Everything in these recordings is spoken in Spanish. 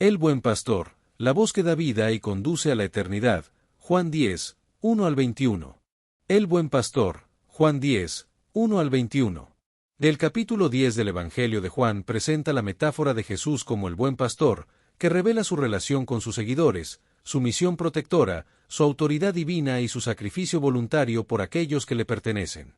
El buen pastor, la voz que da vida y conduce a la eternidad. Juan 10, 1 al 21. El buen pastor, Juan 10, 1 al 21. Del capítulo 10 del Evangelio de Juan presenta la metáfora de Jesús como el buen pastor, que revela su relación con sus seguidores, su misión protectora, su autoridad divina y su sacrificio voluntario por aquellos que le pertenecen.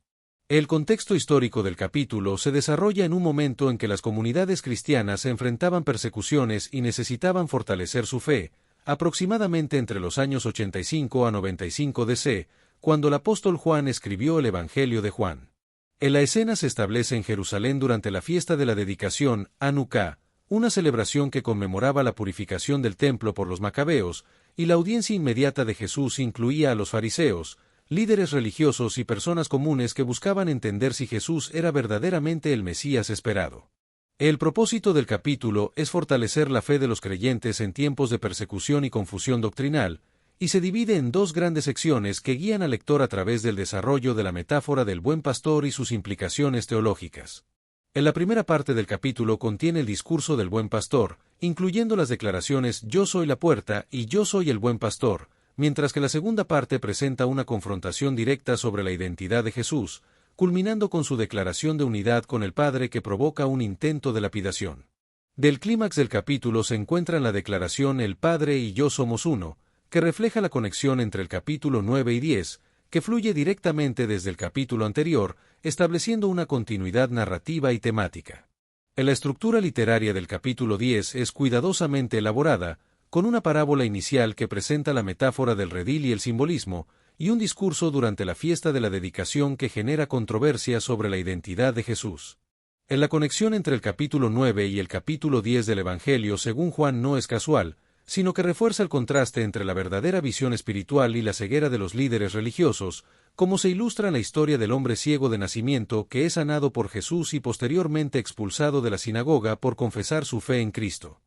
El contexto histórico del capítulo se desarrolla en un momento en que las comunidades cristianas se enfrentaban persecuciones y necesitaban fortalecer su fe, aproximadamente entre los años 85 a 95 DC, cuando el apóstol Juan escribió el Evangelio de Juan. La escena se establece en Jerusalén durante la fiesta de la dedicación, Hanukkah, una celebración que conmemoraba la purificación del templo por los macabeos, y la audiencia inmediata de Jesús incluía a los fariseos, líderes religiosos y personas comunes que buscaban entender si Jesús era verdaderamente el Mesías esperado. El propósito del capítulo es fortalecer la fe de los creyentes en tiempos de persecución y confusión doctrinal, y se divide en dos grandes secciones que guían al lector a través del desarrollo de la metáfora del buen pastor y sus implicaciones teológicas. En la primera parte del capítulo contiene el discurso del buen pastor, incluyendo las declaraciones «Yo soy la puerta» y «Yo soy el buen pastor», mientras que la segunda parte presenta una confrontación directa sobre la identidad de Jesús, culminando con su declaración de unidad con el Padre que provoca un intento de lapidación. Del clímax del capítulo se encuentra en la declaración «El Padre y yo somos uno», que refleja la conexión entre el capítulo 9 y 10, que fluye directamente desde el capítulo anterior, estableciendo una continuidad narrativa y temática. La estructura literaria del capítulo 10 es cuidadosamente elaborada, con una parábola inicial que presenta la metáfora del redil y el simbolismo, y un discurso durante la fiesta de la dedicación que genera controversia sobre la identidad de Jesús. La conexión entre el capítulo 9 y el capítulo 10 del Evangelio según Juan no es casual, sino que refuerza el contraste entre la verdadera visión espiritual y la ceguera de los líderes religiosos, como se ilustra en la historia del hombre ciego de nacimiento que es sanado por Jesús y posteriormente expulsado de la sinagoga por confesar su fe en Cristo.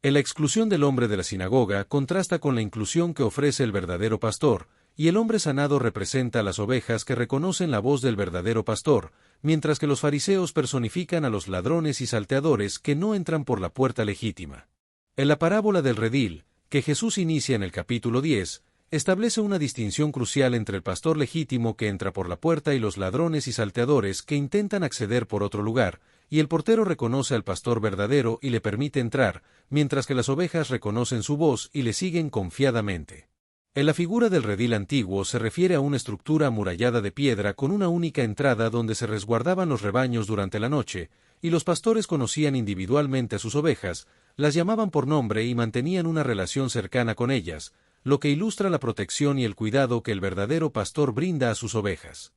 La exclusión del hombre de la sinagoga contrasta con la inclusión que ofrece el verdadero pastor, y el hombre sanado representa a las ovejas que reconocen la voz del verdadero pastor, mientras que los fariseos personifican a los ladrones y salteadores que no entran por la puerta legítima. En la parábola del redil, que Jesús inicia en el capítulo 10, establece una distinción crucial entre el pastor legítimo que entra por la puerta y los ladrones y salteadores que intentan acceder por otro lugar, y el portero reconoce al pastor verdadero y le permite entrar, mientras que las ovejas reconocen su voz y le siguen confiadamente. En la figura del redil antiguo se refiere a una estructura amurallada de piedra con una única entrada donde se resguardaban los rebaños durante la noche, y los pastores conocían individualmente a sus ovejas, las llamaban por nombre y mantenían una relación cercana con ellas, lo que ilustra la protección y el cuidado que el verdadero pastor brinda a sus ovejas.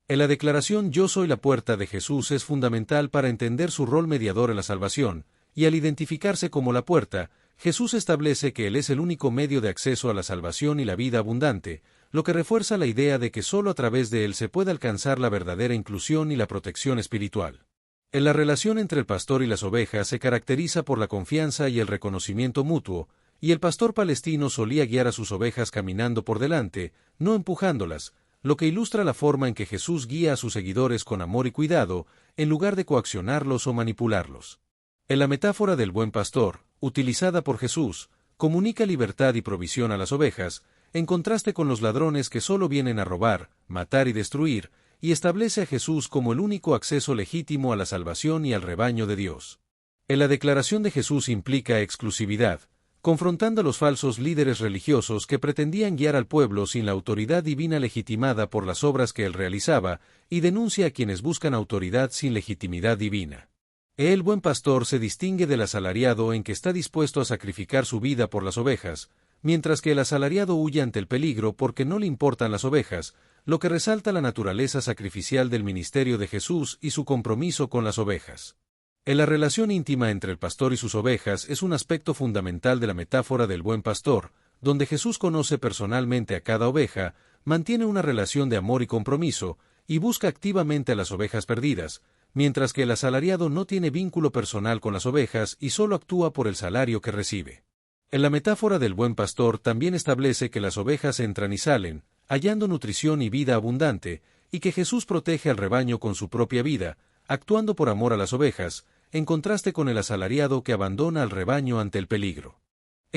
En la declaración «Yo soy la puerta» de Jesús es fundamental para entender su rol mediador en la salvación, y al identificarse como la puerta, Jesús establece que Él es el único medio de acceso a la salvación y la vida abundante, lo que refuerza la idea de que solo a través de Él se puede alcanzar la verdadera inclusión y la protección espiritual. En la relación entre el pastor y las ovejas se caracteriza por la confianza y el reconocimiento mutuo, y el pastor palestino solía guiar a sus ovejas caminando por delante, no empujándolas, lo que ilustra la forma en que Jesús guía a sus seguidores con amor y cuidado, en lugar de coaccionarlos o manipularlos. En la metáfora del buen pastor, utilizada por Jesús, comunica libertad y provisión a las ovejas, en contraste con los ladrones que solo vienen a robar, matar y destruir, y establece a Jesús como el único acceso legítimo a la salvación y al rebaño de Dios. En la declaración de Jesús implica exclusividad, confrontando a los falsos líderes religiosos que pretendían guiar al pueblo sin la autoridad divina legitimada por las obras que él realizaba, y denuncia a quienes buscan autoridad sin legitimidad divina. El buen pastor se distingue del asalariado en que está dispuesto a sacrificar su vida por las ovejas, mientras que el asalariado huye ante el peligro porque no le importan las ovejas, lo que resalta la naturaleza sacrificial del ministerio de Jesús y su compromiso con las ovejas. La relación íntima entre el pastor y sus ovejas es un aspecto fundamental de la metáfora del buen pastor, donde Jesús conoce personalmente a cada oveja, mantiene una relación de amor y compromiso, y busca activamente a las ovejas perdidas, mientras que el asalariado no tiene vínculo personal con las ovejas y solo actúa por el salario que recibe. En la metáfora del buen pastor también establece que las ovejas entran y salen, hallando nutrición y vida abundante, y que Jesús protege al rebaño con su propia vida, actuando por amor a las ovejas, en contraste con el asalariado que abandona al rebaño ante el peligro.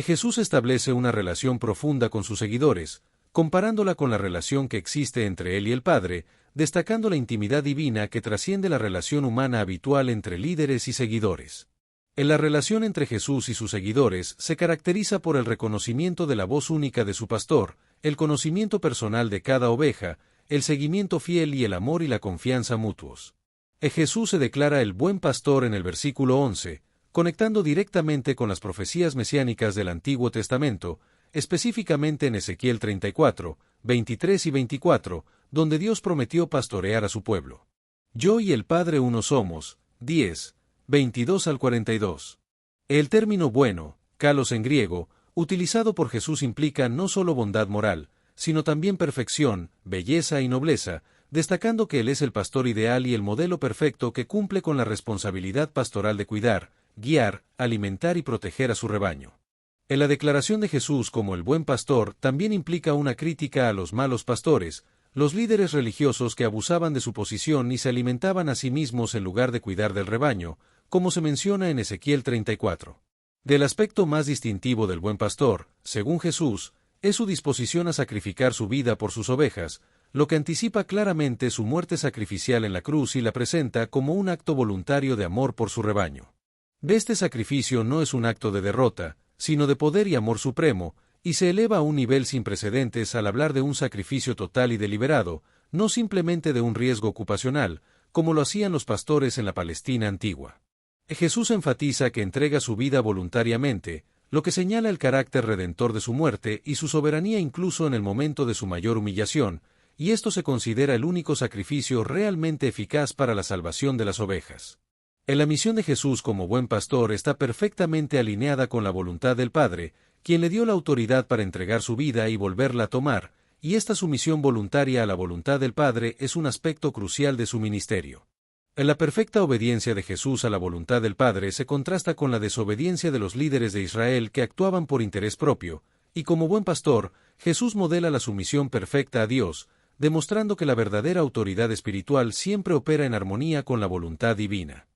Jesús establece una relación profunda con sus seguidores, comparándola con la relación que existe entre Él y el Padre, destacando la intimidad divina que trasciende la relación humana habitual entre líderes y seguidores. En la relación entre Jesús y sus seguidores se caracteriza por el reconocimiento de la voz única de su pastor, el conocimiento personal de cada oveja, el seguimiento fiel y el amor y la confianza mutuos. Jesús se declara el buen pastor en el versículo 11, conectando directamente con las profecías mesiánicas del Antiguo Testamento, específicamente en Ezequiel 34, 23 y 24, donde Dios prometió pastorear a su pueblo. Yo y el Padre uno somos, 10, 22 al 42. El término bueno, kalos en griego, utilizado por Jesús implica no solo bondad moral, sino también perfección, belleza y nobleza, destacando que Él es el pastor ideal y el modelo perfecto que cumple con la responsabilidad pastoral de cuidar, guiar, alimentar y proteger a su rebaño. En la declaración de Jesús como el buen pastor también implica una crítica a los malos pastores, los líderes religiosos que abusaban de su posición y se alimentaban a sí mismos en lugar de cuidar del rebaño, como se menciona en Ezequiel 34. Del aspecto más distintivo del buen pastor, según Jesús, es su disposición a sacrificar su vida por sus ovejas, lo que anticipa claramente su muerte sacrificial en la cruz y la presenta como un acto voluntario de amor por su rebaño. Este sacrificio no es un acto de derrota, sino de poder y amor supremo, y se eleva a un nivel sin precedentes al hablar de un sacrificio total y deliberado, no simplemente de un riesgo ocupacional, como lo hacían los pastores en la Palestina antigua. Jesús enfatiza que entrega su vida voluntariamente, lo que señala el carácter redentor de su muerte y su soberanía incluso en el momento de su mayor humillación, y esto se considera el único sacrificio realmente eficaz para la salvación de las ovejas. En la misión de Jesús como buen pastor está perfectamente alineada con la voluntad del Padre, quien le dio la autoridad para entregar su vida y volverla a tomar, y esta sumisión voluntaria a la voluntad del Padre es un aspecto crucial de su ministerio. En la perfecta obediencia de Jesús a la voluntad del Padre se contrasta con la desobediencia de los líderes de Israel que actuaban por interés propio, y como buen pastor, Jesús modela la sumisión perfecta a Dios, demostrando que la verdadera autoridad espiritual siempre opera en armonía con la voluntad divina.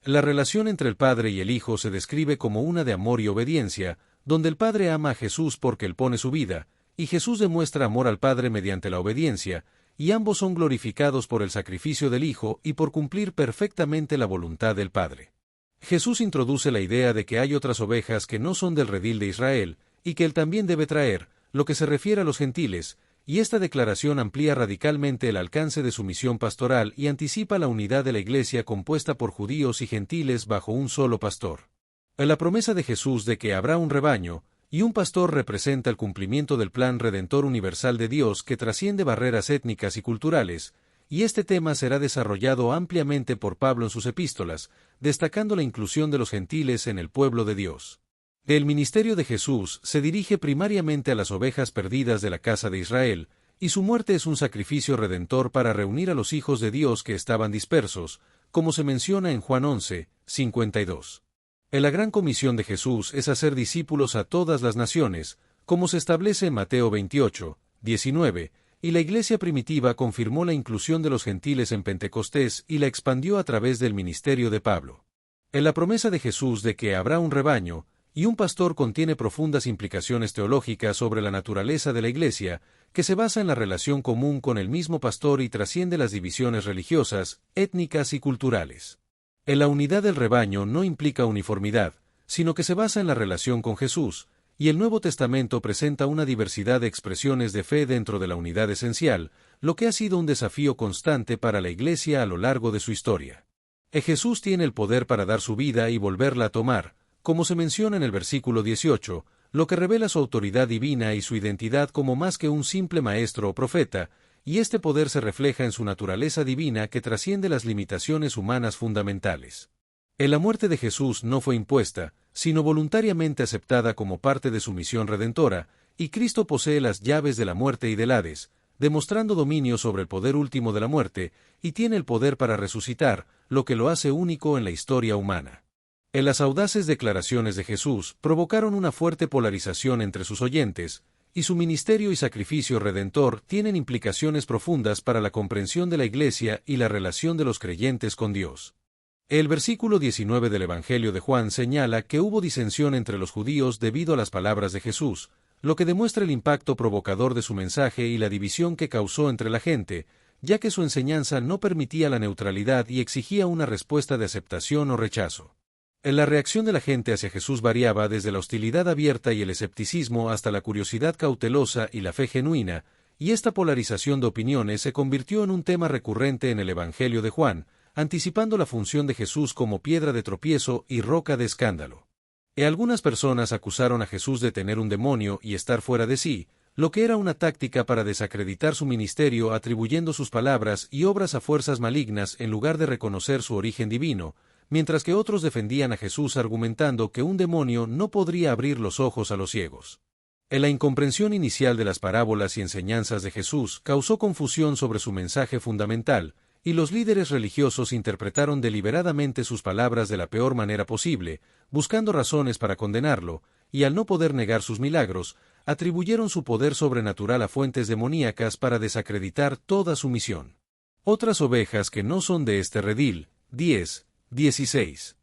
La relación entre el Padre y el Hijo se describe como una de amor y obediencia, donde el Padre ama a Jesús porque Él pone su vida, y Jesús demuestra amor al Padre mediante la obediencia, y ambos son glorificados por el sacrificio del Hijo y por cumplir perfectamente la voluntad del Padre. Jesús introduce la idea de que hay otras ovejas que no son del redil de Israel, y que Él también debe traer, lo que se refiere a los gentiles, y esta declaración amplía radicalmente el alcance de su misión pastoral y anticipa la unidad de la Iglesia compuesta por judíos y gentiles bajo un solo pastor. En la promesa de Jesús de que habrá un rebaño, y un pastor representa el cumplimiento del plan redentor universal de Dios que trasciende barreras étnicas y culturales, y este tema será desarrollado ampliamente por Pablo en sus epístolas, destacando la inclusión de los gentiles en el pueblo de Dios. El ministerio de Jesús se dirige primariamente a las ovejas perdidas de la casa de Israel, y su muerte es un sacrificio redentor para reunir a los hijos de Dios que estaban dispersos, como se menciona en Juan 11, 52. La gran comisión de Jesús es hacer discípulos a todas las naciones, como se establece en Mateo 28, 19, y la iglesia primitiva confirmó la inclusión de los gentiles en Pentecostés y la expandió a través del ministerio de Pablo. En la promesa de Jesús de que habrá un rebaño, y un pastor contiene profundas implicaciones teológicas sobre la naturaleza de la Iglesia, que se basa en la relación común con el mismo pastor y trasciende las divisiones religiosas, étnicas y culturales. En la unidad del rebaño no implica uniformidad, sino que se basa en la relación con Jesús, y el Nuevo Testamento presenta una diversidad de expresiones de fe dentro de la unidad esencial, lo que ha sido un desafío constante para la Iglesia a lo largo de su historia. Jesús tiene el poder para dar su vida y volverla a tomar, como se menciona en el versículo 18, lo que revela su autoridad divina y su identidad como más que un simple maestro o profeta, y este poder se refleja en su naturaleza divina que trasciende las limitaciones humanas fundamentales. La muerte de Jesús no fue impuesta, sino voluntariamente aceptada como parte de su misión redentora, y Cristo posee las llaves de la muerte y del Hades, demostrando dominio sobre el poder último de la muerte, y tiene el poder para resucitar, lo que lo hace único en la historia humana. Las audaces declaraciones de Jesús provocaron una fuerte polarización entre sus oyentes, y su ministerio y sacrificio redentor tienen implicaciones profundas para la comprensión de la Iglesia y la relación de los creyentes con Dios. El versículo 19 del Evangelio de Juan señala que hubo disensión entre los judíos debido a las palabras de Jesús, lo que demuestra el impacto provocador de su mensaje y la división que causó entre la gente, ya que su enseñanza no permitía la neutralidad y exigía una respuesta de aceptación o rechazo. La reacción de la gente hacia Jesús variaba desde la hostilidad abierta y el escepticismo hasta la curiosidad cautelosa y la fe genuina, y esta polarización de opiniones se convirtió en un tema recurrente en el Evangelio de Juan, anticipando la función de Jesús como piedra de tropiezo y roca de escándalo. Algunas personas acusaron a Jesús de tener un demonio y estar fuera de sí, lo que era una táctica para desacreditar su ministerio atribuyendo sus palabras y obras a fuerzas malignas en lugar de reconocer su origen divino, mientras que otros defendían a Jesús argumentando que un demonio no podría abrir los ojos a los ciegos. La incomprensión inicial de las parábolas y enseñanzas de Jesús causó confusión sobre su mensaje fundamental, y los líderes religiosos interpretaron deliberadamente sus palabras de la peor manera posible, buscando razones para condenarlo, y al no poder negar sus milagros, atribuyeron su poder sobrenatural a fuentes demoníacas para desacreditar toda su misión. Otras ovejas que no son de este redil, 10:16.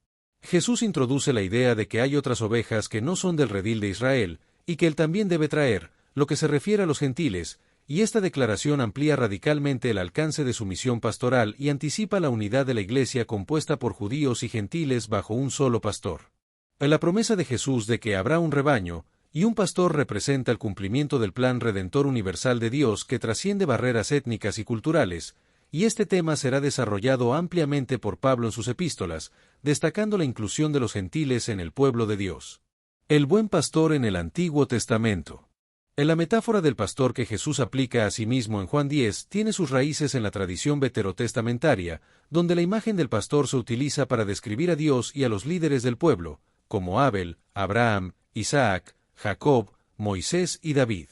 Jesús introduce la idea de que hay otras ovejas que no son del redil de Israel, y que él también debe traer, lo que se refiere a los gentiles, y esta declaración amplía radicalmente el alcance de su misión pastoral y anticipa la unidad de la Iglesia compuesta por judíos y gentiles bajo un solo pastor. La promesa de Jesús de que habrá un rebaño, y un pastor representa el cumplimiento del plan redentor universal de Dios que trasciende barreras étnicas y culturales, y este tema será desarrollado ampliamente por Pablo en sus epístolas, destacando la inclusión de los gentiles en el pueblo de Dios. El buen pastor en el Antiguo Testamento. La metáfora del pastor que Jesús aplica a sí mismo en Juan 10 tiene sus raíces en la tradición veterotestamentaria, donde la imagen del pastor se utiliza para describir a Dios y a los líderes del pueblo, como Abel, Abraham, Isaac, Jacob, Moisés y David.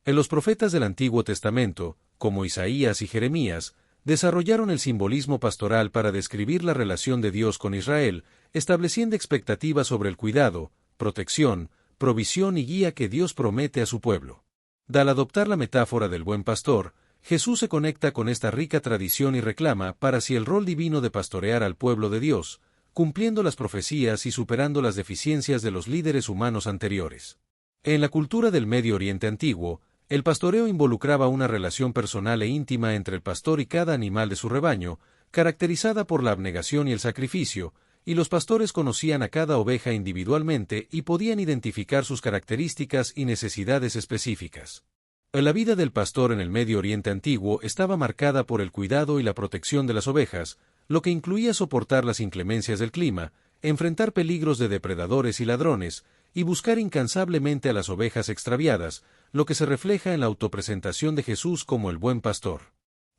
Los profetas del Antiguo Testamento, como Isaías y Jeremías, desarrollaron el simbolismo pastoral para describir la relación de Dios con Israel, estableciendo expectativas sobre el cuidado, protección, provisión y guía que Dios promete a su pueblo. Al adoptar la metáfora del buen pastor, Jesús se conecta con esta rica tradición y reclama para sí el rol divino de pastorear al pueblo de Dios, cumpliendo las profecías y superando las deficiencias de los líderes humanos anteriores. En la cultura del Medio Oriente antiguo, el pastoreo involucraba una relación personal e íntima entre el pastor y cada animal de su rebaño, caracterizada por la abnegación y el sacrificio, y los pastores conocían a cada oveja individualmente y podían identificar sus características y necesidades específicas. La vida del pastor en el Medio Oriente antiguo estaba marcada por el cuidado y la protección de las ovejas, lo que incluía soportar las inclemencias del clima, enfrentar peligros de depredadores y ladrones, y buscar incansablemente a las ovejas extraviadas, lo que se refleja en la autopresentación de Jesús como el buen pastor.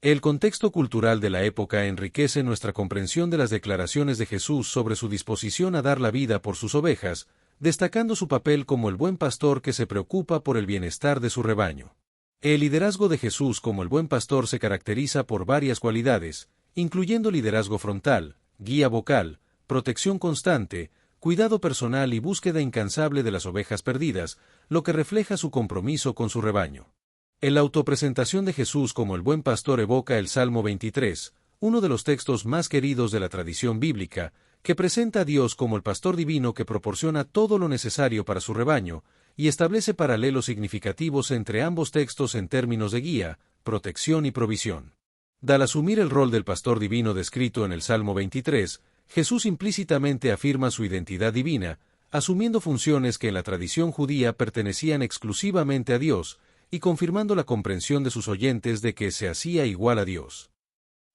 El contexto cultural de la época enriquece nuestra comprensión de las declaraciones de Jesús sobre su disposición a dar la vida por sus ovejas, destacando su papel como el buen pastor que se preocupa por el bienestar de su rebaño. El liderazgo de Jesús como el buen pastor se caracteriza por varias cualidades, incluyendo liderazgo frontal, guía vocal, protección constante, cuidado personal y búsqueda incansable de las ovejas perdidas, lo que refleja su compromiso con su rebaño. La autopresentación de Jesús como el buen pastor evoca el Salmo 23, uno de los textos más queridos de la tradición bíblica, que presenta a Dios como el pastor divino que proporciona todo lo necesario para su rebaño, y establece paralelos significativos entre ambos textos en términos de guía, protección y provisión. Al asumir el rol del pastor divino descrito en el Salmo 23, Jesús implícitamente afirma su identidad divina, asumiendo funciones que en la tradición judía pertenecían exclusivamente a Dios, y confirmando la comprensión de sus oyentes de que se hacía igual a Dios.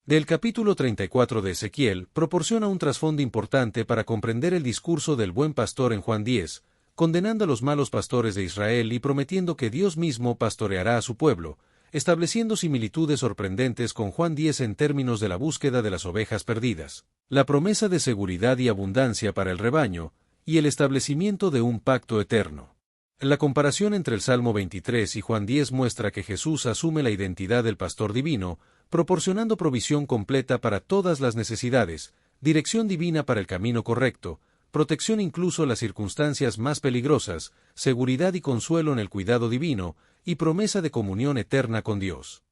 Del capítulo 34 de Ezequiel proporciona un trasfondo importante para comprender el discurso del buen pastor en Juan 10, condenando a los malos pastores de Israel y prometiendo que Dios mismo pastoreará a su pueblo, estableciendo similitudes sorprendentes con Juan 10 en términos de la búsqueda de las ovejas perdidas, la promesa de seguridad y abundancia para el rebaño, y el establecimiento de un pacto eterno. La comparación entre el Salmo 23 y Juan 10 muestra que Jesús asume la identidad del pastor divino, proporcionando provisión completa para todas las necesidades, dirección divina para el camino correcto, protección incluso en las circunstancias más peligrosas, seguridad y consuelo en el cuidado divino, y promesa de comunión eterna con Dios.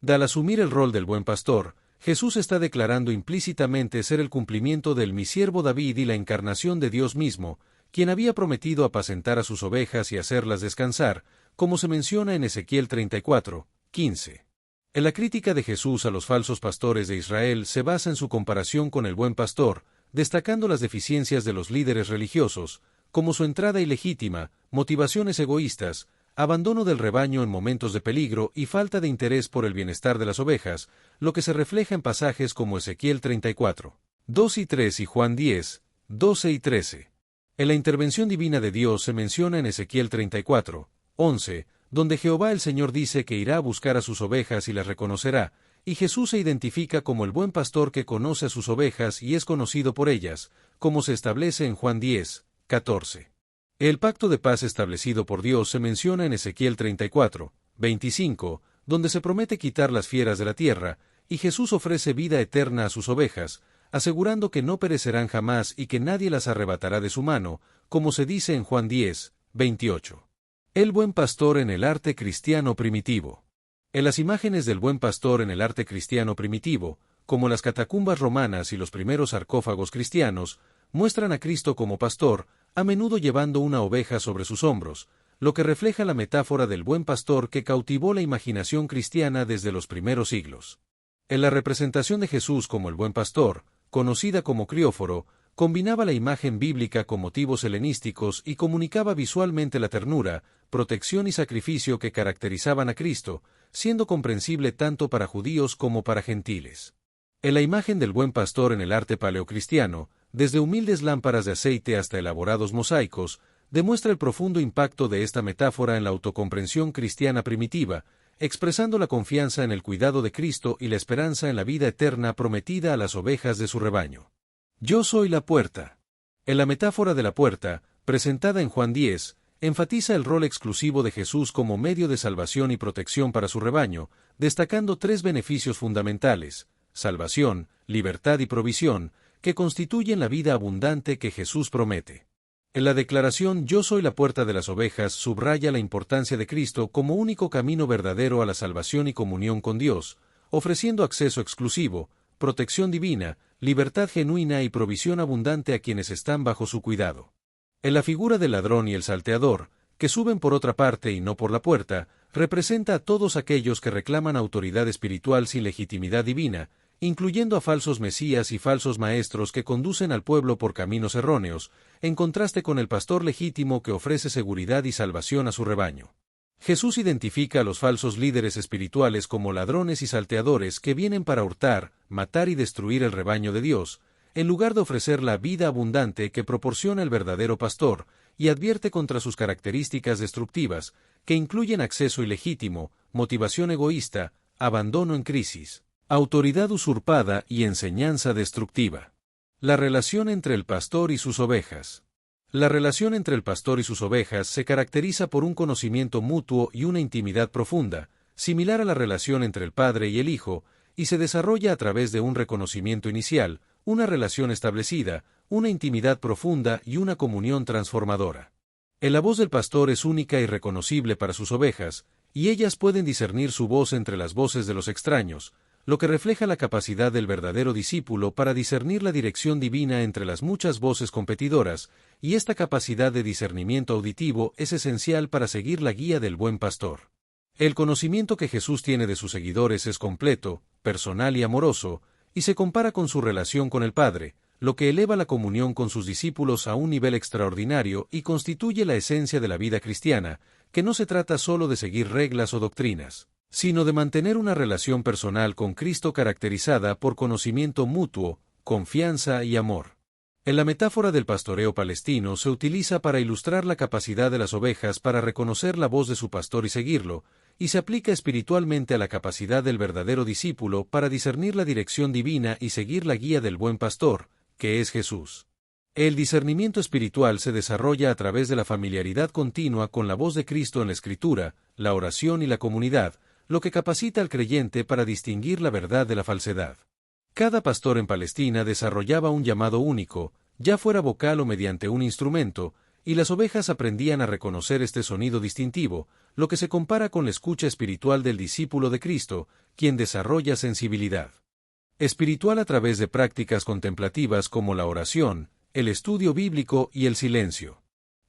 Al asumir el rol del buen pastor, Jesús está declarando implícitamente ser el cumplimiento del mi siervo David y la encarnación de Dios mismo, quien había prometido apacentar a sus ovejas y hacerlas descansar, como se menciona en Ezequiel 34, 15. En la crítica de Jesús a los falsos pastores de Israel se basa en su comparación con el buen pastor, destacando las deficiencias de los líderes religiosos, como su entrada ilegítima, motivaciones egoístas, abandono del rebaño en momentos de peligro y falta de interés por el bienestar de las ovejas, lo que se refleja en pasajes como Ezequiel 34, 2 y 3 y Juan 10, 12 y 13. En la intervención divina de Dios se menciona en Ezequiel 34, 11, donde Jehová el Señor dice que irá a buscar a sus ovejas y las reconocerá, y Jesús se identifica como el buen pastor que conoce a sus ovejas y es conocido por ellas, como se establece en Juan 10, 14. El pacto de paz establecido por Dios se menciona en Ezequiel 34, 25, donde se promete quitar las fieras de la tierra, y Jesús ofrece vida eterna a sus ovejas, asegurando que no perecerán jamás y que nadie las arrebatará de su mano, como se dice en Juan 10, 28. El buen pastor en el arte cristiano primitivo. En las imágenes del buen pastor en el arte cristiano primitivo, como las catacumbas romanas y los primeros sarcófagos cristianos, muestran a Cristo como pastor, a menudo llevando una oveja sobre sus hombros, lo que refleja la metáfora del buen pastor que cautivó la imaginación cristiana desde los primeros siglos. En la representación de Jesús como el buen pastor, conocida como crióforo, combinaba la imagen bíblica con motivos helenísticos y comunicaba visualmente la ternura, protección y sacrificio que caracterizaban a Cristo, siendo comprensible tanto para judíos como para gentiles. En la imagen del buen pastor en el arte paleocristiano, desde humildes lámparas de aceite hasta elaborados mosaicos, demuestra el profundo impacto de esta metáfora en la autocomprensión cristiana primitiva, expresando la confianza en el cuidado de Cristo y la esperanza en la vida eterna prometida a las ovejas de su rebaño. Yo soy la puerta. En la metáfora de la puerta, presentada en Juan 10, enfatiza el rol exclusivo de Jesús como medio de salvación y protección para su rebaño, destacando tres beneficios fundamentales: salvación, libertad y provisión, que constituyen la vida abundante que Jesús promete. En la declaración Yo soy la puerta de las ovejas subraya la importancia de Cristo como único camino verdadero a la salvación y comunión con Dios, ofreciendo acceso exclusivo, protección divina, libertad genuina y provisión abundante a quienes están bajo su cuidado. En la figura del ladrón y el salteador, que suben por otra parte y no por la puerta, representa a todos aquellos que reclaman autoridad espiritual sin legitimidad divina, incluyendo a falsos mesías y falsos maestros que conducen al pueblo por caminos erróneos, en contraste con el pastor legítimo que ofrece seguridad y salvación a su rebaño. Jesús identifica a los falsos líderes espirituales como ladrones y salteadores que vienen para hurtar, matar y destruir el rebaño de Dios, en lugar de ofrecer la vida abundante que proporciona el verdadero pastor, y advierte contra sus características destructivas, que incluyen acceso ilegítimo, motivación egoísta, abandono en crisis, autoridad usurpada y enseñanza destructiva. La relación entre el pastor y sus ovejas. La relación entre el pastor y sus ovejas se caracteriza por un conocimiento mutuo y una intimidad profunda, similar a la relación entre el padre y el hijo, y se desarrolla a través de un reconocimiento inicial, una relación establecida, una intimidad profunda y una comunión transformadora. La voz del pastor es única y reconocible para sus ovejas, y ellas pueden discernir su voz entre las voces de los extraños, lo que refleja la capacidad del verdadero discípulo para discernir la dirección divina entre las muchas voces competidoras, y esta capacidad de discernimiento auditivo es esencial para seguir la guía del buen pastor. El conocimiento que Jesús tiene de sus seguidores es completo, personal y amoroso, y se compara con su relación con el Padre, lo que eleva la comunión con sus discípulos a un nivel extraordinario y constituye la esencia de la vida cristiana, que no se trata solo de seguir reglas o doctrinas, sino de mantener una relación personal con Cristo caracterizada por conocimiento mutuo, confianza y amor. En la metáfora del pastoreo palestino se utiliza para ilustrar la capacidad de las ovejas para reconocer la voz de su pastor y seguirlo, y se aplica espiritualmente a la capacidad del verdadero discípulo para discernir la dirección divina y seguir la guía del buen pastor, que es Jesús. El discernimiento espiritual se desarrolla a través de la familiaridad continua con la voz de Cristo en la Escritura, la oración y la comunidad, lo que capacita al creyente para distinguir la verdad de la falsedad. Cada pastor en Palestina desarrollaba un llamado único, ya fuera vocal o mediante un instrumento, y las ovejas aprendían a reconocer este sonido distintivo, lo que se compara con la escucha espiritual del discípulo de Cristo, quien desarrolla sensibilidad. Espiritual a través de prácticas contemplativas como la oración, el estudio bíblico y el silencio.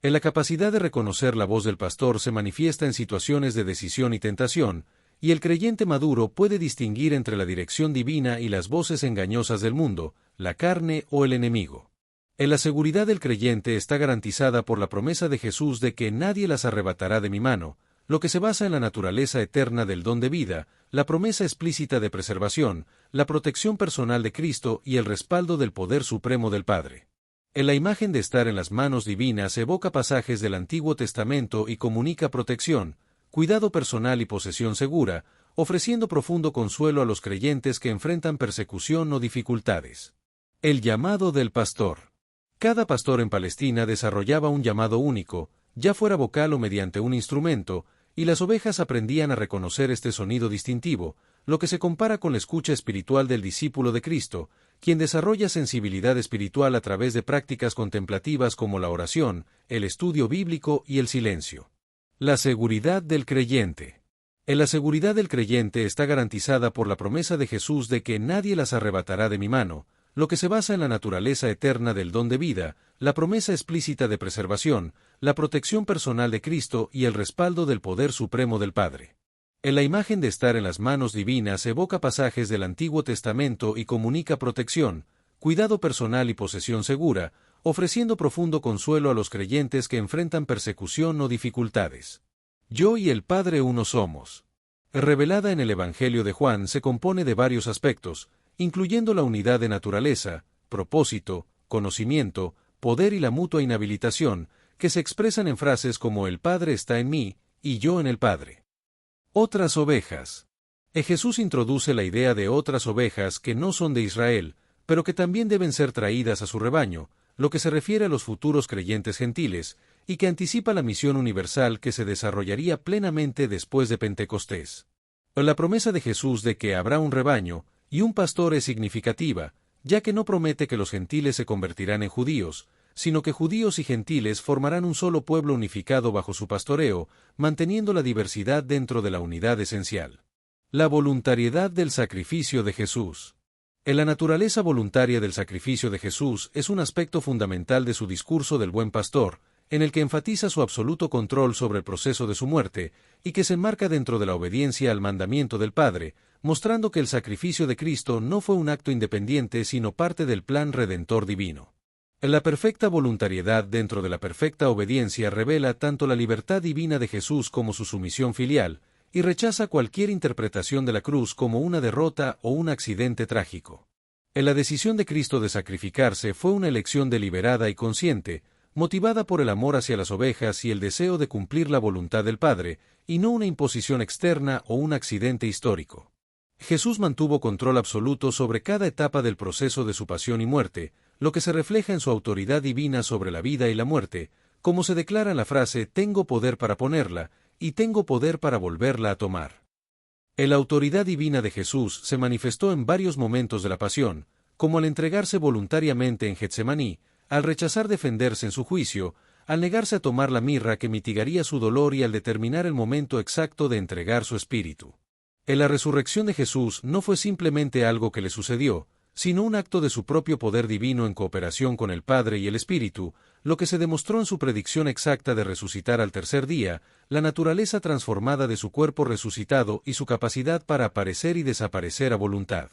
En la capacidad de reconocer la voz del pastor se manifiesta en situaciones de decisión y tentación, y el creyente maduro puede distinguir entre la dirección divina y las voces engañosas del mundo, la carne o el enemigo. En la seguridad del creyente está garantizada por la promesa de Jesús de que nadie las arrebatará de mi mano, lo que se basa en la naturaleza eterna del don de vida, la promesa explícita de preservación, la protección personal de Cristo y el respaldo del poder supremo del Padre. En la imagen de estar en las manos divinas evoca pasajes del Antiguo Testamento y comunica protección, cuidado personal y posesión segura, ofreciendo profundo consuelo a los creyentes que enfrentan persecución o dificultades. El llamado del pastor. Cada pastor en Palestina desarrollaba un llamado único, ya fuera vocal o mediante un instrumento, y las ovejas aprendían a reconocer este sonido distintivo, lo que se compara con la escucha espiritual del discípulo de Cristo, quien desarrolla sensibilidad espiritual a través de prácticas contemplativas como la oración, el estudio bíblico y el silencio. La seguridad del creyente. En la seguridad del creyente está garantizada por la promesa de Jesús de que nadie las arrebatará de mi mano, lo que se basa en la naturaleza eterna del don de vida, la promesa explícita de preservación, la protección personal de Cristo y el respaldo del poder supremo del Padre. En la imagen de estar en las manos divinas evoca pasajes del Antiguo Testamento y comunica protección, cuidado personal y posesión segura, ofreciendo profundo consuelo a los creyentes que enfrentan persecución o dificultades. Yo y el Padre uno somos. Revelada en el Evangelio de Juan se compone de varios aspectos, incluyendo la unidad de naturaleza, propósito, conocimiento, poder y la mutua inhabilitación, que se expresan en frases como el Padre está en mí, y yo en el Padre. Otras ovejas. Jesús introduce la idea de otras ovejas que no son de Israel, pero que también deben ser traídas a su rebaño, lo que se refiere a los futuros creyentes gentiles, y que anticipa la misión universal que se desarrollaría plenamente después de Pentecostés. La promesa de Jesús de que habrá un rebaño y un pastor es significativa, ya que no promete que los gentiles se convertirán en judíos, sino que judíos y gentiles formarán un solo pueblo unificado bajo su pastoreo, manteniendo la diversidad dentro de la unidad esencial. La voluntariedad del sacrificio de Jesús. En la naturaleza voluntaria del sacrificio de Jesús es un aspecto fundamental de su discurso del buen pastor, en el que enfatiza su absoluto control sobre el proceso de su muerte, y que se enmarca dentro de la obediencia al mandamiento del Padre, mostrando que el sacrificio de Cristo no fue un acto independiente sino parte del plan redentor divino. La perfecta voluntariedad dentro de la perfecta obediencia revela tanto la libertad divina de Jesús como su sumisión filial, y rechaza cualquier interpretación de la cruz como una derrota o un accidente trágico. La decisión de Cristo de sacrificarse fue una elección deliberada y consciente, motivada por el amor hacia las ovejas y el deseo de cumplir la voluntad del Padre, y no una imposición externa o un accidente histórico. Jesús mantuvo control absoluto sobre cada etapa del proceso de su pasión y muerte, lo que se refleja en su autoridad divina sobre la vida y la muerte, como se declara en la frase «tengo poder para ponerla» y «tengo poder para volverla a tomar». La autoridad divina de Jesús se manifestó en varios momentos de la pasión, como al entregarse voluntariamente en Getsemaní, al rechazar defenderse en su juicio, al negarse a tomar la mirra que mitigaría su dolor y al determinar el momento exacto de entregar su espíritu. La resurrección de Jesús no fue simplemente algo que le sucedió, sino un acto de su propio poder divino en cooperación con el Padre y el Espíritu, lo que se demostró en su predicción exacta de resucitar al tercer día, la naturaleza transformada de su cuerpo resucitado y su capacidad para aparecer y desaparecer a voluntad.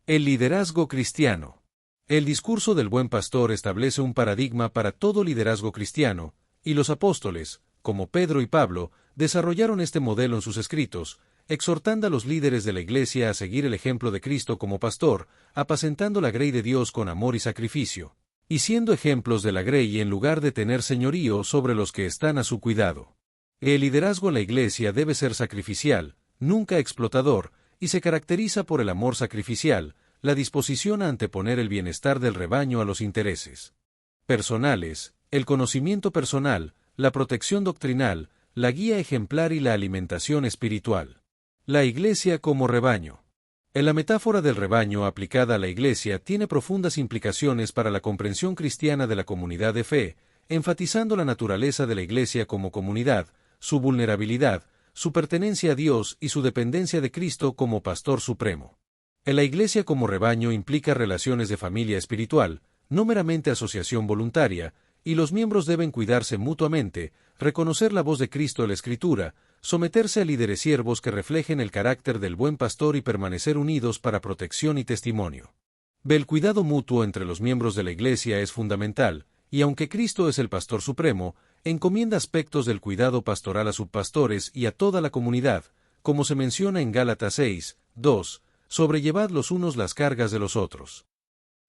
El liderazgo cristiano. El discurso del buen pastor establece un paradigma para todo liderazgo cristiano, y los apóstoles, como Pedro y Pablo, desarrollaron este modelo en sus escritos, exhortando a los líderes de la Iglesia a seguir el ejemplo de Cristo como pastor, apacentando la grey de Dios con amor y sacrificio, y siendo ejemplos de la grey en lugar de tener señorío sobre los que están a su cuidado. El liderazgo en la Iglesia debe ser sacrificial, nunca explotador, y se caracteriza por el amor sacrificial, la disposición a anteponer el bienestar del rebaño a los intereses personales, el conocimiento personal, la protección doctrinal, la guía ejemplar y la alimentación espiritual. La Iglesia como rebaño. La metáfora del rebaño aplicada a la Iglesia tiene profundas implicaciones para la comprensión cristiana de la comunidad de fe, enfatizando la naturaleza de la Iglesia como comunidad, su vulnerabilidad, su pertenencia a Dios y su dependencia de Cristo como Pastor Supremo. En la Iglesia como rebaño implica relaciones de familia espiritual, no meramente asociación voluntaria, y los miembros deben cuidarse mutuamente, reconocer la voz de Cristo en la Escritura, someterse a líderes siervos que reflejen el carácter del buen pastor y permanecer unidos para protección y testimonio. El cuidado mutuo entre los miembros de la Iglesia es fundamental, y aunque Cristo es el pastor supremo, encomienda aspectos del cuidado pastoral a subpastores y a toda la comunidad, como se menciona en Gálatas 6, 2, sobrellevad los unos las cargas de los otros.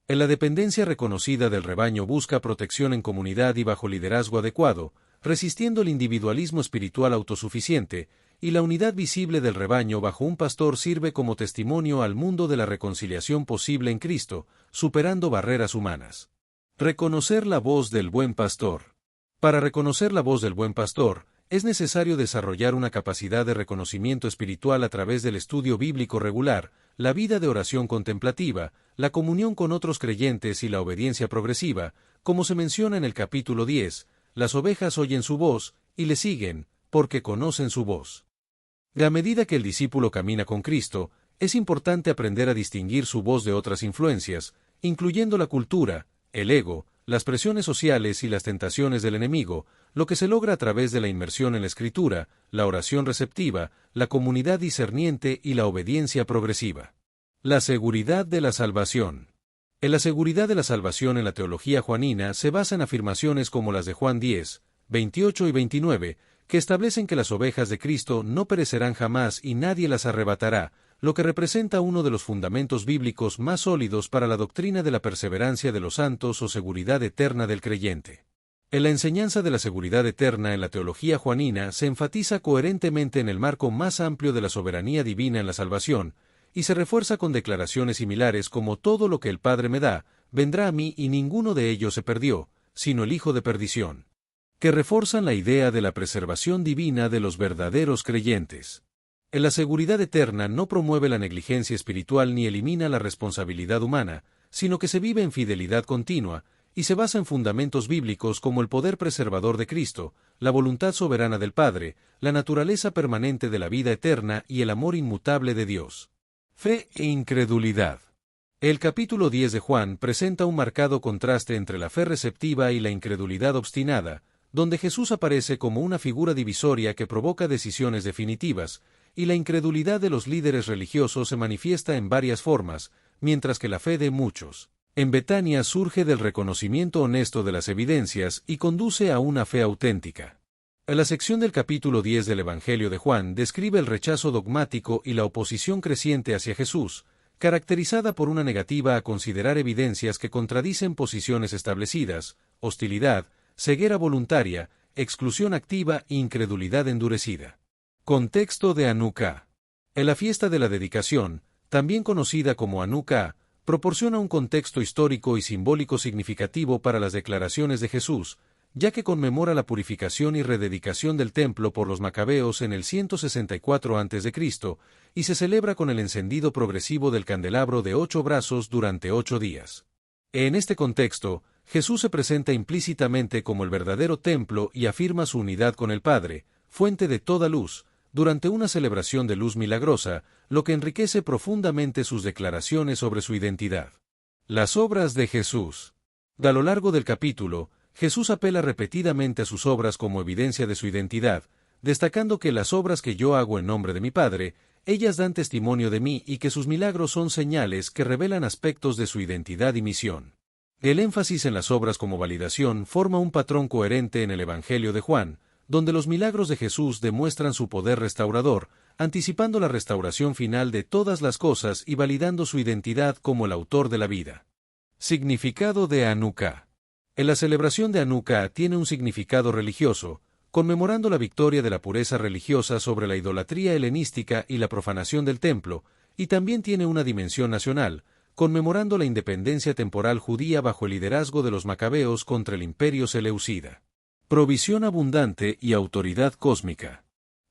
En la dependencia reconocida del rebaño busca protección en comunidad y bajo liderazgo adecuado, resistiendo el individualismo espiritual autosuficiente, y la unidad visible del rebaño bajo un pastor sirve como testimonio al mundo de la reconciliación posible en Cristo, superando barreras humanas. Reconocer la voz del buen pastor. Para reconocer la voz del buen pastor, es necesario desarrollar una capacidad de reconocimiento espiritual a través del estudio bíblico regular, la vida de oración contemplativa, la comunión con otros creyentes y la obediencia progresiva, como se menciona en el capítulo 10, las ovejas oyen su voz, y le siguen, porque conocen su voz. A medida que el discípulo camina con Cristo, es importante aprender a distinguir su voz de otras influencias, incluyendo la cultura, el ego, las presiones sociales y las tentaciones del enemigo, lo que se logra a través de la inmersión en la Escritura, la oración receptiva, la comunidad discerniente y la obediencia progresiva. La seguridad de la salvación. En la seguridad de la salvación en la teología juanina se basa en afirmaciones como las de Juan 10, 28 y 29, que establecen que las ovejas de Cristo no perecerán jamás y nadie las arrebatará, lo que representa uno de los fundamentos bíblicos más sólidos para la doctrina de la perseverancia de los santos o seguridad eterna del creyente. En la enseñanza de la seguridad eterna en la teología juanina se enfatiza coherentemente en el marco más amplio de la soberanía divina en la salvación, y se refuerza con declaraciones similares como todo lo que el Padre me da, vendrá a mí y ninguno de ellos se perdió, sino el hijo de perdición, que refuerzan la idea de la preservación divina de los verdaderos creyentes. En la seguridad eterna no promueve la negligencia espiritual ni elimina la responsabilidad humana, sino que se vive en fidelidad continua, y se basa en fundamentos bíblicos como el poder preservador de Cristo, la voluntad soberana del Padre, la naturaleza permanente de la vida eterna y el amor inmutable de Dios. Fe e incredulidad. El capítulo 10 de Juan presenta un marcado contraste entre la fe receptiva y la incredulidad obstinada, donde Jesús aparece como una figura divisoria que provoca decisiones definitivas, y la incredulidad de los líderes religiosos se manifiesta en varias formas, mientras que la fe de muchos en Betania surge del reconocimiento honesto de las evidencias y conduce a una fe auténtica. La sección del capítulo 10 del Evangelio de Juan describe el rechazo dogmático y la oposición creciente hacia Jesús, caracterizada por una negativa a considerar evidencias que contradicen posiciones establecidas, hostilidad, ceguera voluntaria, exclusión activa e incredulidad endurecida. Contexto de Hanukkah. En la fiesta de la dedicación, también conocida como Hanukkah, proporciona un contexto histórico y simbólico significativo para las declaraciones de Jesús, ya que conmemora la purificación y rededicación del templo por los macabeos en el 164 a.C., y se celebra con el encendido progresivo del candelabro de 8 brazos durante 8 días. En este contexto, Jesús se presenta implícitamente como el verdadero templo y afirma su unidad con el Padre, fuente de toda luz, durante una celebración de luz milagrosa, lo que enriquece profundamente sus declaraciones sobre su identidad. Las obras de Jesús. A lo largo del capítulo, Jesús apela repetidamente a sus obras como evidencia de su identidad, destacando que las obras que yo hago en nombre de mi Padre, ellas dan testimonio de mí y que sus milagros son señales que revelan aspectos de su identidad y misión. El énfasis en las obras como validación forma un patrón coherente en el Evangelio de Juan, donde los milagros de Jesús demuestran su poder restaurador, anticipando la restauración final de todas las cosas y validando su identidad como el autor de la vida. Significado de Hanukkah. En la celebración de Hanukkah tiene un significado religioso, conmemorando la victoria de la pureza religiosa sobre la idolatría helenística y la profanación del templo, y también tiene una dimensión nacional, conmemorando la independencia temporal judía bajo el liderazgo de los macabeos contra el imperio seleucida. Provisión abundante y autoridad cósmica.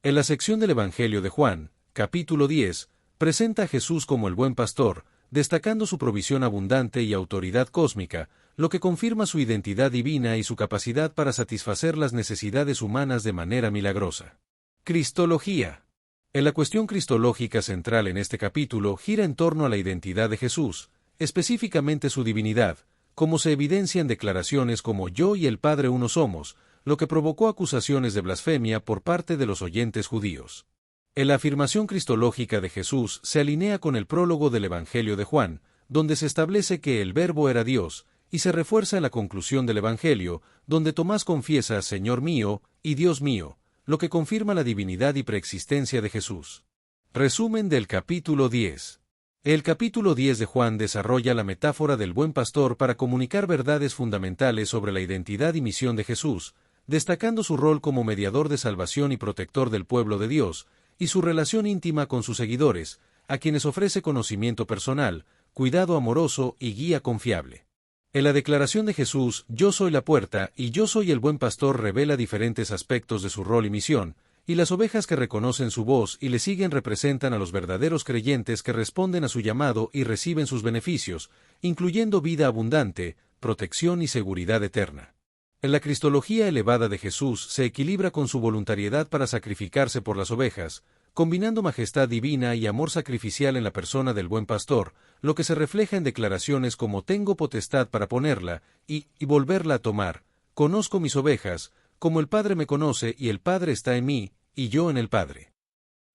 En la sección del Evangelio de Juan, capítulo 10, presenta a Jesús como el buen pastor, destacando su provisión abundante y autoridad cósmica, lo que confirma su identidad divina y su capacidad para satisfacer las necesidades humanas de manera milagrosa. Cristología. La cuestión cristológica central en este capítulo gira en torno a la identidad de Jesús, específicamente su divinidad, como se evidencia en declaraciones como yo y el Padre uno somos, lo que provocó acusaciones de blasfemia por parte de los oyentes judíos. La afirmación cristológica de Jesús se alinea con el prólogo del Evangelio de Juan, donde se establece que el Verbo era Dios, y se refuerza en la conclusión del Evangelio, donde Tomás confiesa Señor mío y Dios mío, lo que confirma la divinidad y preexistencia de Jesús. Resumen del capítulo 10. El capítulo 10 de Juan desarrolla la metáfora del buen pastor para comunicar verdades fundamentales sobre la identidad y misión de Jesús, destacando su rol como mediador de salvación y protector del pueblo de Dios, y su relación íntima con sus seguidores, a quienes ofrece conocimiento personal, cuidado amoroso y guía confiable. En la declaración de Jesús, yo soy la puerta y yo soy el buen pastor revela diferentes aspectos de su rol y misión, y las ovejas que reconocen su voz y le siguen representan a los verdaderos creyentes que responden a su llamado y reciben sus beneficios, incluyendo vida abundante, protección y seguridad eterna. En la cristología elevada de Jesús se equilibra con su voluntariedad para sacrificarse por las ovejas, combinando majestad divina y amor sacrificial en la persona del buen pastor, lo que se refleja en declaraciones como tengo potestad para ponerla y volverla a tomar, conozco mis ovejas, como el Padre me conoce y el Padre está en mí, y yo en el Padre.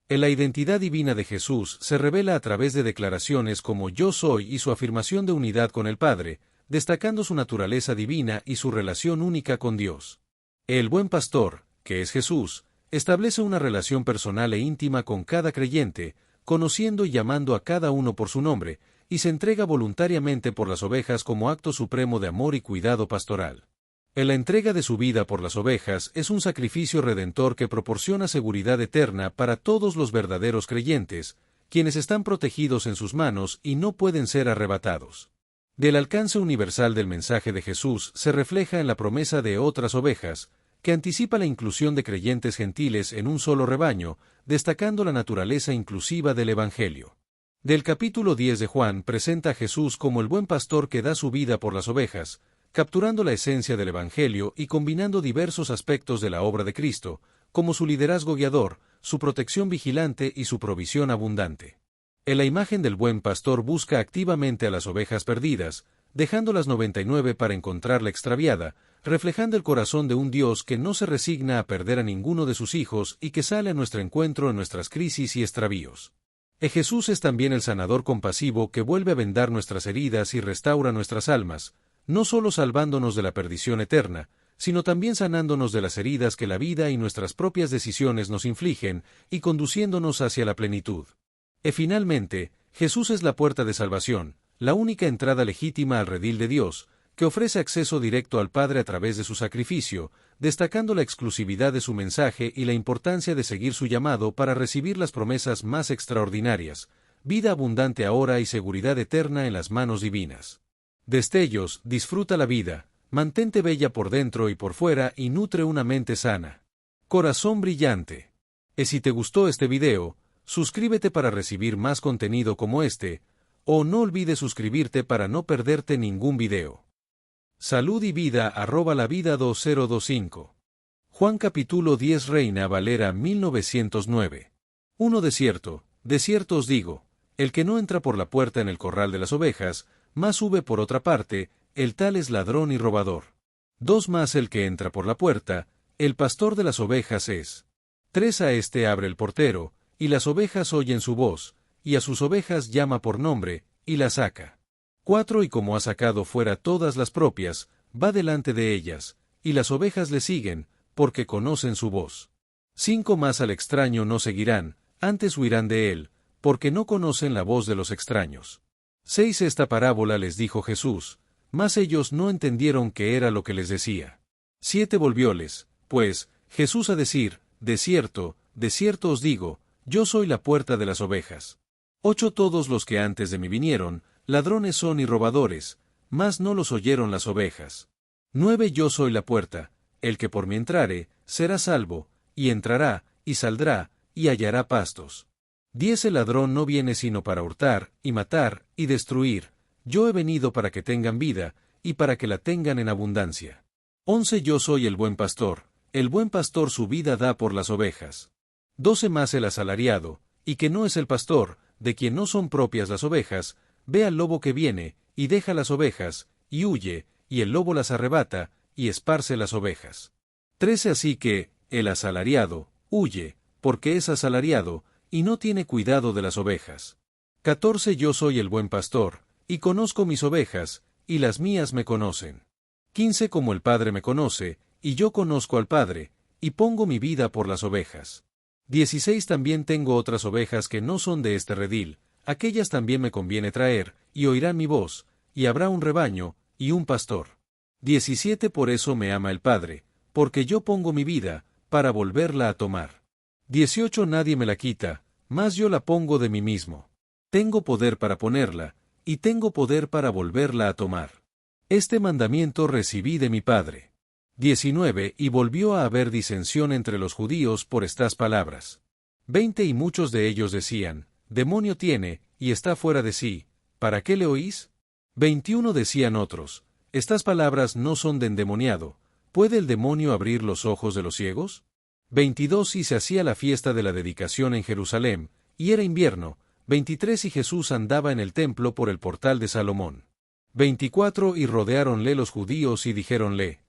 En la identidad divina de Jesús se revela a través de declaraciones como yo soy y su afirmación de unidad con el Padre, destacando su naturaleza divina y su relación única con Dios. El buen pastor, que es Jesús, establece una relación personal e íntima con cada creyente, conociendo y llamando a cada uno por su nombre, y se entrega voluntariamente por las ovejas como acto supremo de amor y cuidado pastoral. En la entrega de su vida por las ovejas es un sacrificio redentor que proporciona seguridad eterna para todos los verdaderos creyentes, quienes están protegidos en sus manos y no pueden ser arrebatados. Del alcance universal del mensaje de Jesús se refleja en la promesa de otras ovejas, que anticipa la inclusión de creyentes gentiles en un solo rebaño, destacando la naturaleza inclusiva del Evangelio. Del capítulo 10 de Juan presenta a Jesús como el buen pastor que da su vida por las ovejas, capturando la esencia del Evangelio y combinando diversos aspectos de la obra de Cristo, como su liderazgo guiador, su protección vigilante y su provisión abundante. En la imagen del buen pastor busca activamente a las ovejas perdidas, dejando las 99 para encontrar la extraviada, reflejando el corazón de un Dios que no se resigna a perder a ninguno de sus hijos y que sale a nuestro encuentro en nuestras crisis y extravíos. Jesús es también el sanador compasivo que vuelve a vendar nuestras heridas y restaura nuestras almas, no solo salvándonos de la perdición eterna, sino también sanándonos de las heridas que la vida y nuestras propias decisiones nos infligen y conduciéndonos hacia la plenitud. Finalmente, Jesús es la puerta de salvación, la única entrada legítima al redil de Dios, que ofrece acceso directo al Padre a través de su sacrificio, destacando la exclusividad de su mensaje y la importancia de seguir su llamado para recibir las promesas más extraordinarias, vida abundante ahora y seguridad eterna en las manos divinas. Destellos, disfruta la vida, mantente bella por dentro y por fuera y nutre una mente sana. Corazón brillante. Si te gustó este video, suscríbete para recibir más contenido como este, o no olvides suscribirte para no perderte ningún video. Salud y vida @lavida 2025. Juan capítulo 10 Reina Valera 1909. De cierto os digo, el que no entra por la puerta en el corral de las ovejas, mas sube por otra parte, el tal es ladrón y robador. 2 Más el que entra por la puerta, el pastor de las ovejas es. 3 A este abre el portero, y las ovejas oyen su voz, y a sus ovejas llama por nombre, y las saca. 4 Y como ha sacado fuera todas las propias, va delante de ellas, y las ovejas le siguen, porque conocen su voz. 5 Más al extraño no seguirán, antes huirán de él, porque no conocen la voz de los extraños. 6 Esta parábola les dijo Jesús, mas ellos no entendieron qué era lo que les decía. 7 Volvióles, pues, Jesús a decir, de cierto os digo, yo soy la puerta de las ovejas. 8 Todos los que antes de mí vinieron, ladrones son y robadores, mas no los oyeron las ovejas. 9 Yo soy la puerta, el que por mí entrare, será salvo, y entrará, y saldrá, y hallará pastos. 10 El ladrón no viene sino para hurtar, y matar, y destruir, yo he venido para que tengan vida, y para que la tengan en abundancia. 11 Yo soy el buen pastor su vida da por las ovejas. 12 más el asalariado, y que no es el pastor, de quien no son propias las ovejas, ve al lobo que viene, y deja las ovejas, y huye, y el lobo las arrebata, y esparce las ovejas. 13 Así que, el asalariado, huye, porque es asalariado, y no tiene cuidado de las ovejas. 14 Yo soy el buen pastor, y conozco mis ovejas, y las mías me conocen. 15 Como el Padre me conoce, y yo conozco al Padre, y pongo mi vida por las ovejas. 16 También tengo otras ovejas que no son de este redil, aquellas también me conviene traer, y oirán mi voz, y habrá un rebaño, y un pastor. 17 Por eso me ama el Padre, porque yo pongo mi vida, para volverla a tomar. 18 Nadie me la quita, mas yo la pongo de mí mismo. Tengo poder para ponerla, y tengo poder para volverla a tomar. Este mandamiento recibí de mi Padre. 19 Y volvió a haber disensión entre los judíos por estas palabras. 20 Y muchos de ellos decían, demonio tiene, y está fuera de sí, ¿para qué le oís? 21 Decían otros, estas palabras no son de endemoniado, ¿puede el demonio abrir los ojos de los ciegos? 22 Y se hacía la fiesta de la dedicación en Jerusalén, y era invierno. 23 Y Jesús andaba en el templo por el portal de Salomón. 24 Y rodeáronle los judíos y dijéronle,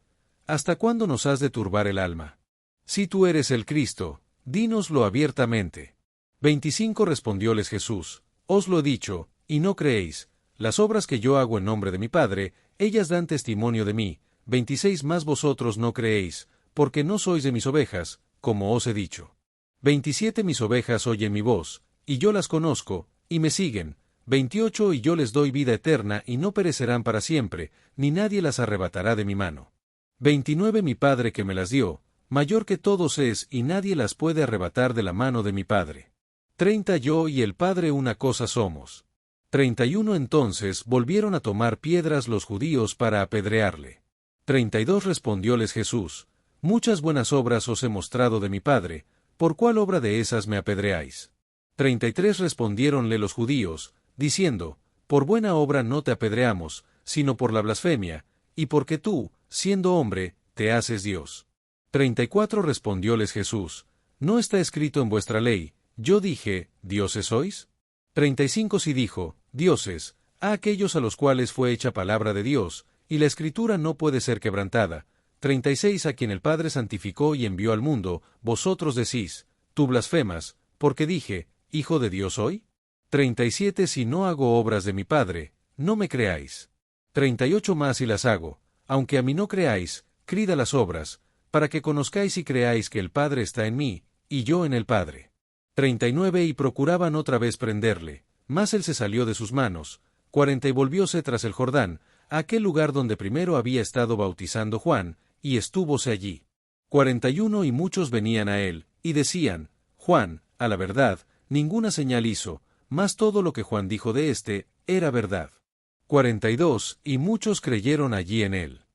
¿hasta cuándo nos has de turbar el alma? Si tú eres el Cristo, dínoslo abiertamente. 25 Respondióles Jesús, os lo he dicho, y no creéis, las obras que yo hago en nombre de mi Padre, ellas dan testimonio de mí. 26 Mas vosotros no creéis, porque no sois de mis ovejas, como os he dicho. 27 Mis ovejas oyen mi voz, y yo las conozco, y me siguen. 28 Y yo les doy vida eterna y no perecerán para siempre, ni nadie las arrebatará de mi mano. 29 Mi Padre que me las dio, mayor que todos es, y nadie las puede arrebatar de la mano de mi Padre. 30 Yo y el Padre una cosa somos. 31 Entonces volvieron a tomar piedras los judíos para apedrearle. 32 Respondióles Jesús, muchas buenas obras os he mostrado de mi Padre, ¿por cuál obra de esas me apedreáis? 33 Respondiéronle los judíos, diciendo, por buena obra no te apedreamos, sino por la blasfemia, y porque tú, siendo hombre, te haces Dios. 34 Respondióles Jesús, ¿no está escrito en vuestra ley, yo dije, dioses sois? 35 Sí dijo, dioses, a aquellos a los cuales fue hecha palabra de Dios, y la escritura no puede ser quebrantada. 36 A quien el Padre santificó y envió al mundo, vosotros decís, tú blasfemas, porque dije, ¿hijo de Dios soy? 37 Si no hago obras de mi Padre, no me creáis. 38 Más si las hago, aunque a mí no creáis, creed a las obras, para que conozcáis y creáis que el Padre está en mí, y yo en el Padre. 39 Y procuraban otra vez prenderle, mas él se salió de sus manos. 40 Y volvióse tras el Jordán, a aquel lugar donde primero había estado bautizando Juan, y estúvose allí. 41 Y muchos venían a él, y decían, Juan, a la verdad, ninguna señal hizo, mas todo lo que Juan dijo de éste, era verdad. 42 Y muchos creyeron allí en él.